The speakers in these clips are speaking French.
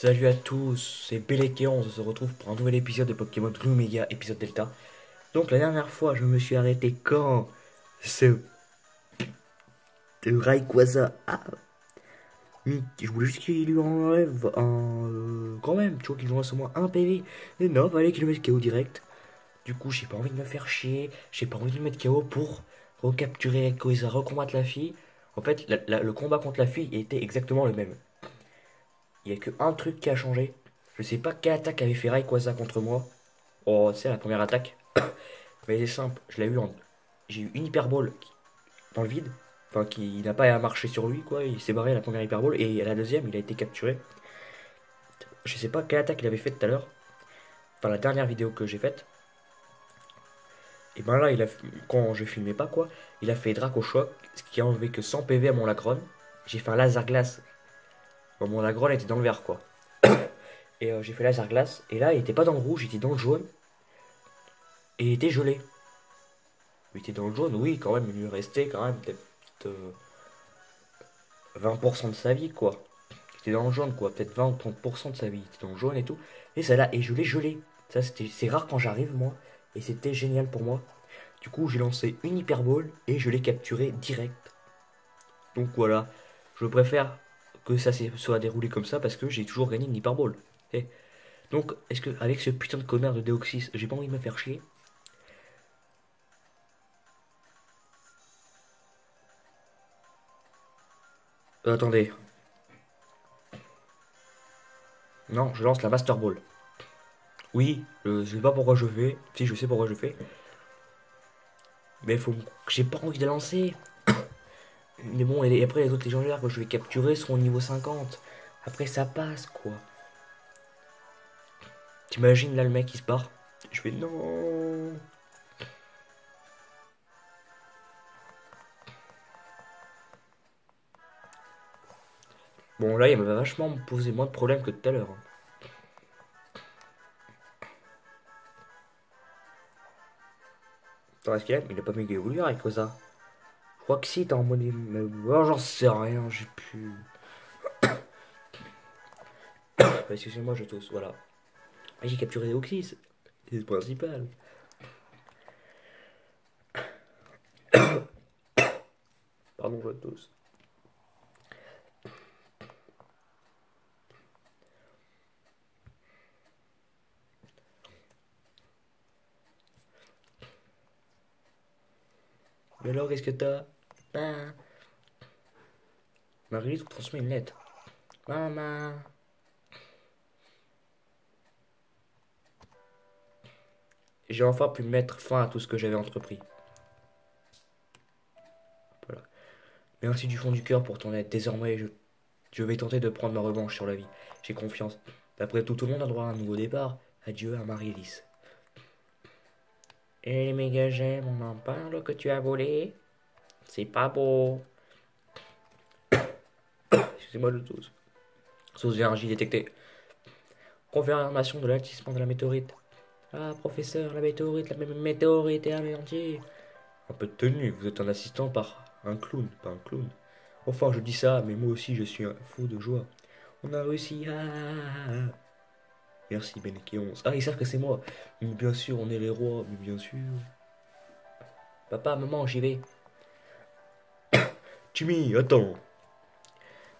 Salut à tous, c'est Belekéon, on se retrouve pour un nouvel épisode de Pokémon Lumega, épisode Delta. Donc la dernière fois, je me suis arrêté quand ce de Rayquaza je voulais juste qu'il lui enlève un... quand même, tu vois, qu'il lui reste au moins un PV. Mais non, fallait qu'il le mette KO direct. Du coup, j'ai pas envie de me faire chier, j'ai pas envie de le mettre KO pour recapturer Rayquaza, recombattre la fille. En fait, le combat contre la fille était exactement le même. Il y a que un truc qui a changé. Je sais pas quelle attaque avait fait Rayquaza contre moi. Oh, c'est la première attaque. Mais c'est simple, je l'ai eu en... J'ai eu une hyperbole dans le vide. Enfin, qui n'a pas marché sur lui, quoi. Il s'est barré à la première hyperbole. Et à la deuxième, il a été capturé. Je sais pas quelle attaque il avait fait tout à l'heure. Enfin, la dernière vidéo que j'ai faite. Et ben là, quand je filmais pas, quoi, il a fait Draco Choc. Ce qui a enlevé que 100 PV à mon Lacron. J'ai fait un laser glace. Bon, mon Lacron était dans le vert, quoi. Et j'ai fait laser glace. Et là, il était pas dans le rouge, il était dans le jaune. Et il était gelé. Il était dans le jaune, oui, quand même. Il lui restait quand même peut-être 20% de sa vie, quoi. Il était dans le jaune, quoi. Peut-être 20 ou 30% de sa vie. Il était dans le jaune et tout. Et ça là, et je l'ai gelé. Ça, c'est rare quand j'arrive, moi. Et c'était génial pour moi. Du coup, j'ai lancé une hyperbole et je l'ai capturé direct. Donc voilà. Je préfère que ça soit déroulé comme ça parce que j'ai toujours gagné une hyperbole. Et donc, est-ce que, avec ce putain de connard de Deoxys, j'ai pas envie de me faire chier? Attendez. Non, je lance la Master Ball. Oui, je sais pas pourquoi je fais. Si, je sais pourquoi je fais. Mais faut... j'ai pas envie de la lancer. Mais bon, et après les autres légendaires que je vais capturer seront au niveau 50. Après ça passe quoi. T'imagines là le mec qui se barre. Je fais non. Bon là il m'a vachement posé moins de problèmes que tout à l'heure, hein. Attends, est-ce qu'il a? Il a pas méga évolué avec ça. Je crois que si t'es en mode... Oh, j'en sais rien, j'ai plus... Excusez-moi, je tousse, voilà. J'ai capturé Oxys. C'est le principal. Pardon, je tousse. Mais alors, qu'est-ce que t'as? Ah. Marie te transmet une lettre. Maman. J'ai enfin pu mettre fin à tout ce que j'avais entrepris. Voilà. Merci du fond du cœur pour ton aide. Désormais, je vais tenter de prendre ma revanche sur la vie. J'ai confiance. D'après tout, tout le monde a droit à un nouveau départ. Adieu à Marie-Élise. Et les méga gemmes, on en parle que tu as volé? C'est pas beau. Excusez-moi le tous. Source d'énergie détectée. Confirmation de l'altissement de la météorite. Ah, professeur, la même météorite est anéantie. Un peu de tenue, vous êtes un assistant par un clown, pas un clown. Enfin, je dis ça, mais moi aussi je suis un fou de joie. On a réussi. Merci Benekéon. Ah, ils savent que c'est moi. Mais bien sûr, on est les rois, mais bien sûr. Papa, maman, j'y vais. Timmy, attends.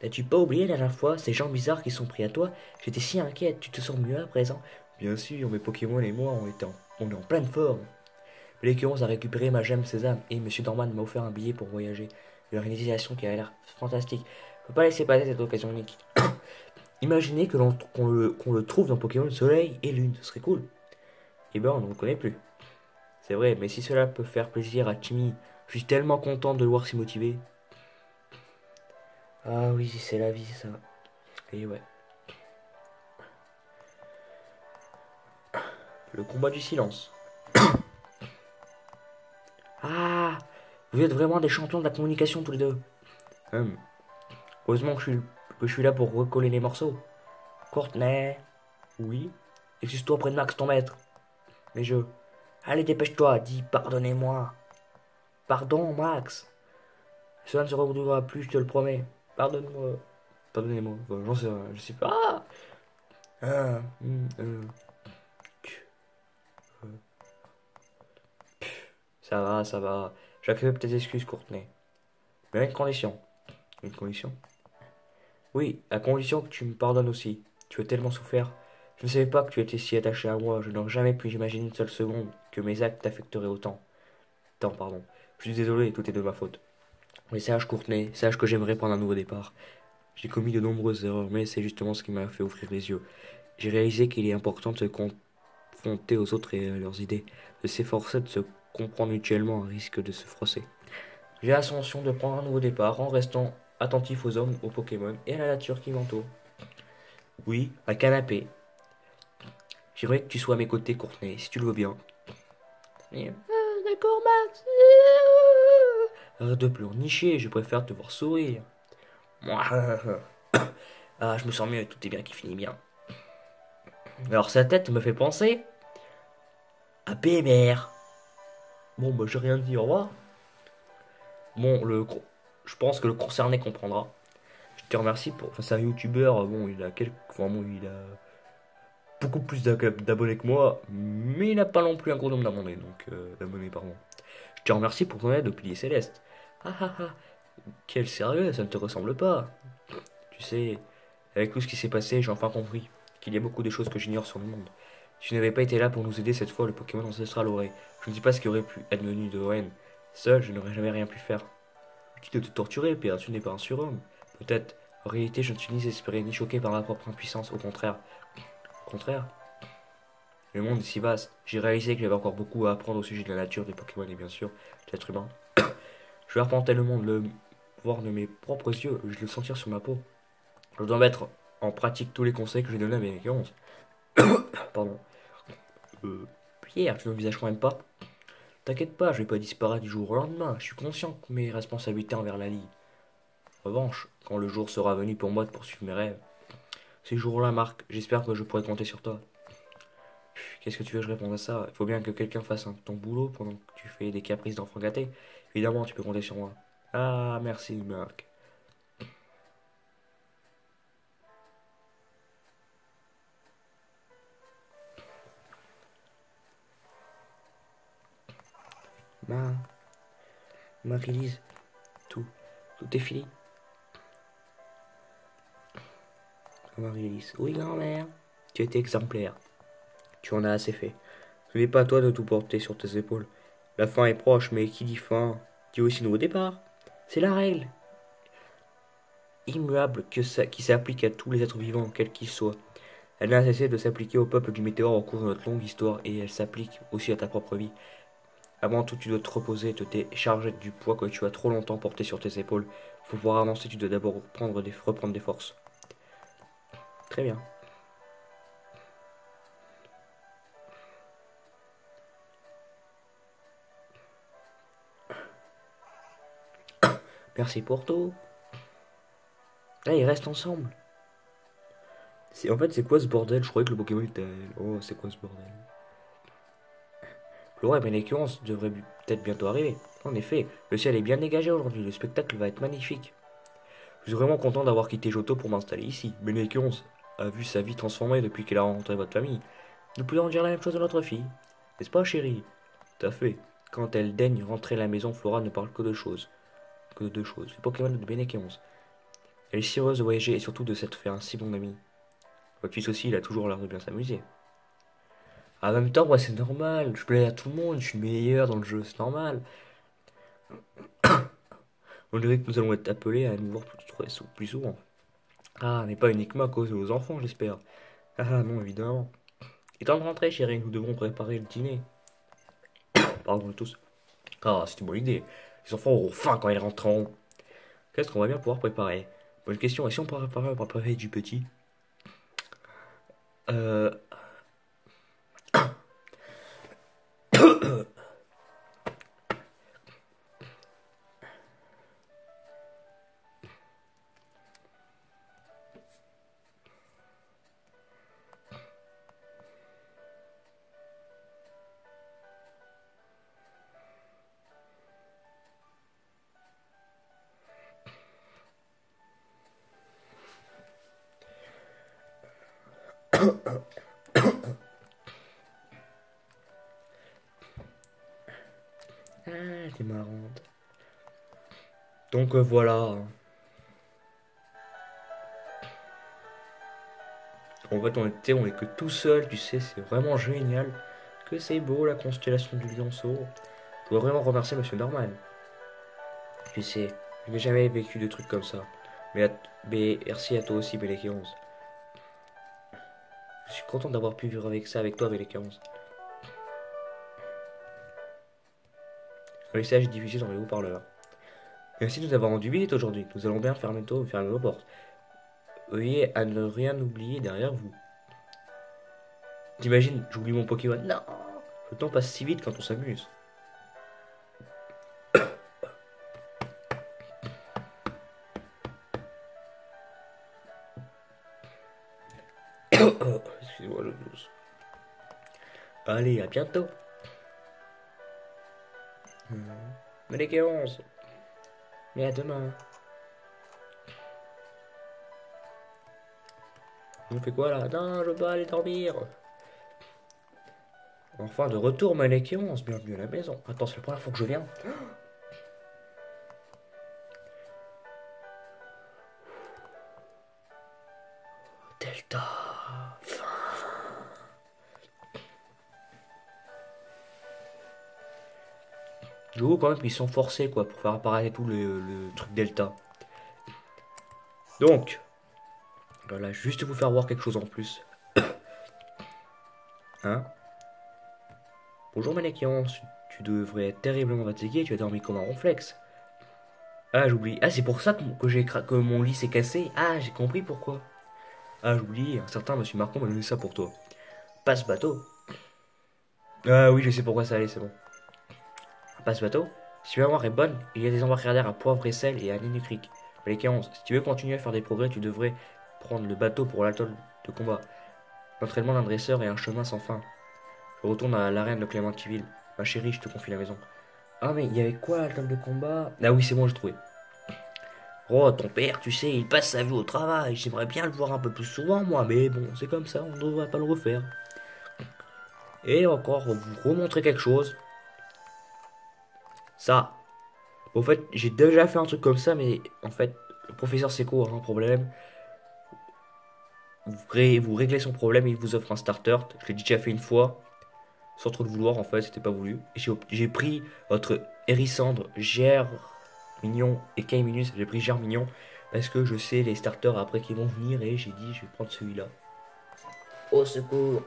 N'as-tu pas oublié la dernière fois ces gens bizarres qui sont pris à toi? J'étais si inquiète, tu te sens mieux à présent? Bien sûr, mes Pokémon et moi, on est en pleine forme. Benekéon a récupéré ma gemme Sésame et Monsieur Dorman m'a offert un billet pour voyager. Une organisation qui a l'air fantastique. Faut pas laisser passer cette occasion unique. Imaginez qu'on le trouve dans Pokémon Soleil et Lune, ce serait cool. Eh ben, on ne le reconnaît plus. C'est vrai, mais si cela peut faire plaisir à Timmy, je suis tellement content de le voir s'y motiver. Ah oui, c'est la vie, ça. Et ouais. Le combat du silence. Ah, vous êtes vraiment des champions de la communication tous les deux. Hum, Heureusement que je suis là pour recoller les morceaux. Courtenay. Oui. Excuse-toi auprès de Max, ton maître. Mais je... Allez, dépêche-toi, dis pardonnez-moi. Pardon, Max. Cela ne se reproduira plus, je te le promets. Pardonne-moi. Pardonnez-moi. J'en sais rien, je sais pas. Ah, Ah, ça va, ça va. J'accepte tes excuses, Courtenay. Mais à une condition. Une condition? Oui, à condition que tu me pardonnes aussi. Tu as tellement souffert. Je ne savais pas que tu étais si attaché à moi. Je n'aurais jamais pu imaginer une seule seconde que mes actes t'affecteraient autant. Tant, pardon. Je suis désolé, tout est de ma faute. Mais sache, Courtenay, sache que j'aimerais prendre un nouveau départ. J'ai commis de nombreuses erreurs, mais c'est justement ce qui m'a fait ouvrir les yeux. J'ai réalisé qu'il est important de se confronter aux autres et à leurs idées, de s'efforcer de se comprendre mutuellement à risque de se froisser. J'ai l'ascension de prendre un nouveau départ en restant attentif aux hommes, aux Pokémon et à la nature qui m'entoure. Oui, un canapé. J'aimerais que tu sois à mes côtés, Courtenay, si tu le veux bien. D'accord, Max. Arrête de pleurnicher, je préfère te voir sourire. Moi, ah, je me sens mieux, tout est bien qui finit bien. Alors sa tête me fait penser à Bébert. Bon, bah j'ai rien dit, au revoir. Bon, je pense que le concerné comprendra. Je te remercie pour. Enfin, c'est un youtubeur, bon, il a quelques. Enfin, bon, il a beaucoup plus d'abonnés que moi, mais il n'a pas non plus un gros nombre d'abonnés, d'abonnés, pardon. Je te remercie pour ton aide au pilier céleste. Ah ah ah, quel sérieux, ça ne te ressemble pas. Tu sais, avec tout ce qui s'est passé, j'ai enfin compris qu'il y a beaucoup de choses que j'ignore sur le monde. Si tu n'avais pas été là pour nous aider cette fois, le Pokémon ancestral aurait. Je ne dis pas ce qui aurait pu advenu de Owen. Seul, je n'aurais jamais rien pu faire. Quitte de te torturer, Pierre, tu n'es pas un surhomme. Peut-être, en réalité, je ne suis ni désespéré ni choqué par ma propre impuissance, au contraire. Au contraire, le monde est si vaste. J'ai réalisé que j'avais encore beaucoup à apprendre au sujet de la nature des Pokémon et bien sûr, de l'être humain. Je vais arpenter le monde, le voir de mes propres yeux, je le sentir sur ma peau. Je dois mettre en pratique tous les conseils que j'ai donnés à mes 11. Pardon. Pierre, tu n'envisages quand même pas? T'inquiète pas, je vais pas disparaître du jour au lendemain. Je suis conscient de mes responsabilités envers la Ligue. En revanche, quand le jour sera venu pour moi de poursuivre mes rêves, ces jours-là, Marc, j'espère que je pourrai compter sur toi. Qu'est-ce que tu veux que je réponde à ça? Il faut bien que quelqu'un fasse ton boulot pendant que tu fais des caprices d'enfant gâté. Évidemment, tu peux compter sur moi. Ah, merci, Marc. Ma, Marie-Lise, tout, tout est fini. Marie-Lise, oui, grand-mère. Tu étais exemplaire. Tu en as assez fait. Ce n'est pas à toi de tout porter sur tes épaules. La fin est proche, mais qui dit fin, dit aussi nouveau départ. C'est la règle immuable qui s'applique à tous les êtres vivants, quels qu'ils soient. Elle n'a cessé de s'appliquer au peuple du météore au cours de notre longue histoire, et elle s'applique aussi à ta propre vie. Avant tout, tu dois te reposer, te décharger du poids que tu as trop longtemps porté sur tes épaules. Pour pouvoir avancer, tu dois d'abord reprendre des forces. Très bien. Merci pour tout. Là, ils restent ensemble. En fait, c'est quoi ce bordel? Je croyais que le Pokémon était. Oh, c'est quoi ce bordel? Flora et l'écurrence devraient peut-être bientôt arriver. En effet, le ciel est bien dégagé aujourd'hui, le spectacle va être magnifique. Je suis vraiment content d'avoir quitté Johto pour m'installer ici. Bénékéonce a vu sa vie transformée depuis qu'elle a rencontré votre famille. Nous pourrions dire la même chose de notre fille. N'est-ce pas, chérie? Tout à fait. Quand elle daigne rentrer à la maison, Flora ne parle que de choses. Que de deux choses. Le Pokémon de Bénékéonce. Elle est si heureuse de voyager et surtout de s'être fait un si bon ami. Votre fils aussi, il a toujours l'air de bien s'amuser. En même temps, moi, c'est normal. Je plais à tout le monde. Je suis meilleur dans le jeu. C'est normal. On dirait que nous allons être appelés à nous voir plus souvent. Ah, mais pas uniquement à cause de nos enfants, j'espère. Ah non, évidemment. Il est temps de rentrer, chérie. Nous devons préparer le dîner. Pardon, tous. Ah, c'est une bonne idée. Les enfants auront faim quand ils rentreront. Qu'est-ce qu'on va bien pouvoir préparer? Bonne question. Et si on préparer du petit? Euh... Ah, t'es marrante. Donc voilà. En fait, on est que tout seul, tu sais, c'est vraiment génial. Que c'est beau la constellation du Lionceau. Je dois vraiment remercier Monsieur Norman. Tu sais, je n'ai jamais vécu de trucs comme ça. Mais merci à toi aussi, Bélé 11. Je suis content d'avoir pu vivre avec ça avec toi, Bélé 11. Le message est diffusé dans les haut-parleurs. Merci de nous avoir rendu visite aujourd'hui. Nous allons bien fermer nos portes. Veuillez à ne rien oublier derrière vous. T'imagines, j'oublie mon Pokémon. Non. Le temps passe si vite quand on s'amuse. Excusez-moi le blues. Allez, à bientôt. Bélé 11. Mais à demain. On fait quoi là? Non, je veux pas aller dormir. Enfin, de retour, Malek et 11. Bienvenue à la maison. Attends, c'est la première fois que je viens. Delta. Je vois quand même qu'ils sont forcés quoi pour faire apparaître tout le truc Delta. Donc, voilà, juste vous faire voir quelque chose en plus. Hein? Bonjour Manékion, tu devrais être terriblement fatigué, tu as dormi comme un ronflex. Ah, j'oublie. Ah, c'est pour ça que mon lit s'est cassé. Ah, j'ai compris pourquoi. Ah, j'oublie, un certain monsieur Marcon m'a donné ça pour toi. Passe-bateau. Ah oui, je sais pourquoi ça allait, c'est bon. Passe-bateau. Si ma mémoire est bonne, il y a des embarcadères à poivre et sel et à Ninucric. Malékia 11, si tu veux continuer à faire des progrès, tu devrais prendre le bateau pour l'atoll de combat. L'entraînement d'un dresseur et un chemin sans fin. Je retourne à l'arène de Clémentiville. Ma chérie, je te confie la maison. Ah, mais il y avait quoi à l'atoll de combat? Ah oui, c'est bon, j'ai trouvé. Oh, ton père, tu sais, il passe sa vie au travail. J'aimerais bien le voir un peu plus souvent, moi, mais bon, c'est comme ça, on ne devrait pas le refaire. Et encore, vous remontrer quelque chose. Ça. Au fait, j'ai déjà fait un truc comme ça, mais en fait, le professeur Seco a un problème. Vous réglez son problème et il vous offre un starter. Je l'ai déjà fait une fois, sans trop le vouloir, en fait, c'était pas voulu. Et j'ai pris votre Hérissandre, Gère Mignon et Kaiminus. J'ai pris Gère Mignon parce que je sais les starters après qui vont venir et j'ai dit je vais prendre celui-là. Au secours!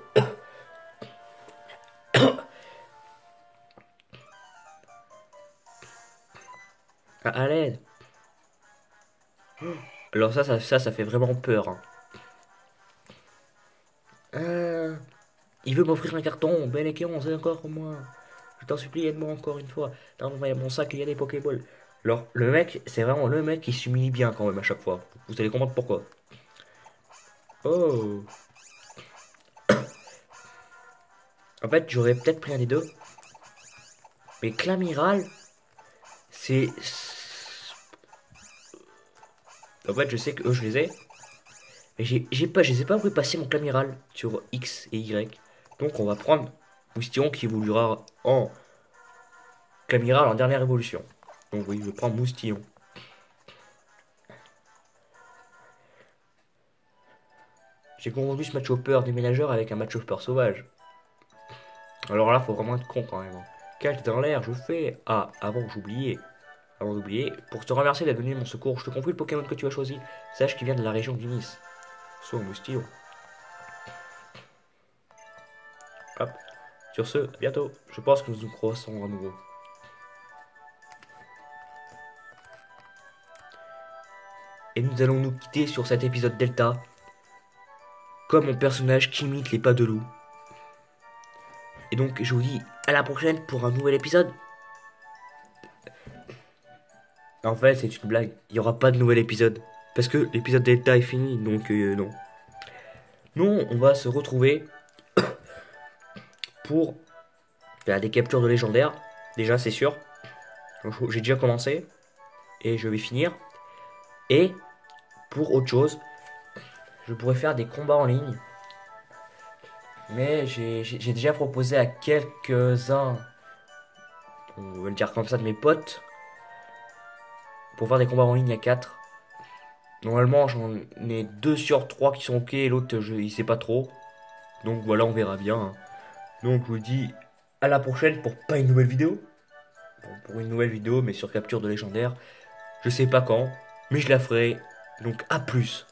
Ah, à l'aide! Alors ça fait vraiment peur, hein. Euh, il veut m'offrir un carton, bel et on c'est encore moi. Je t'en supplie, aide-moi encore une fois. Dans mon sac, il y a des Pokéballs. Alors, le mec, c'est vraiment le mec qui s'humilie bien quand même à chaque fois. Vous allez comprendre pourquoi. Oh. En fait, j'aurais peut-être pris un des deux. Mais Clamiral, c'est... En fait, je sais que eux, je les ai. Mais je les ai pas pris passer mon Clamiral sur X et Y. Donc, on va prendre Moustillon qui évoluera en Clamiral en dernière évolution. Donc, oui, je prends Moustillon. J'ai confondu ce match-hopper déménageur avec un match-hopper sauvage. Alors là, faut vraiment être con quand même. Cache dans l'air, je fais. Ah, avant d'oublier, pour te remercier d'avoir donné mon secours, je te confie le Pokémon que tu as choisi. Sache qu'il vient de la région du Nice. Soit un moustillon. Hop. Sur ce, à bientôt. Je pense que nous nous croissons à nouveau. Et nous allons nous quitter sur cet épisode Delta. Comme mon personnage qui imite les pas de loup. Et donc, je vous dis à la prochaine pour un nouvel épisode. En fait, c'est une blague. Il n'y aura pas de nouvel épisode. Parce que l'épisode Delta est fini, donc non. Non, on va se retrouver pour faire des captures de légendaires. Déjà, c'est sûr. J'ai déjà commencé. Et je vais finir. Et pour autre chose, je pourrais faire des combats en ligne. Mais j'ai déjà proposé à quelques-uns, on va le dire comme ça, de mes potes, pour faire des combats en ligne à 4. Normalement, j'en ai 2 sur 3 qui sont ok, et l'autre, il sait pas trop. Donc voilà, on verra bien, hein. Donc je vous dis à la prochaine pour pas une nouvelle vidéo. Bon, pour une nouvelle vidéo, mais sur capture de légendaire. Je sais pas quand, mais je la ferai. Donc à plus.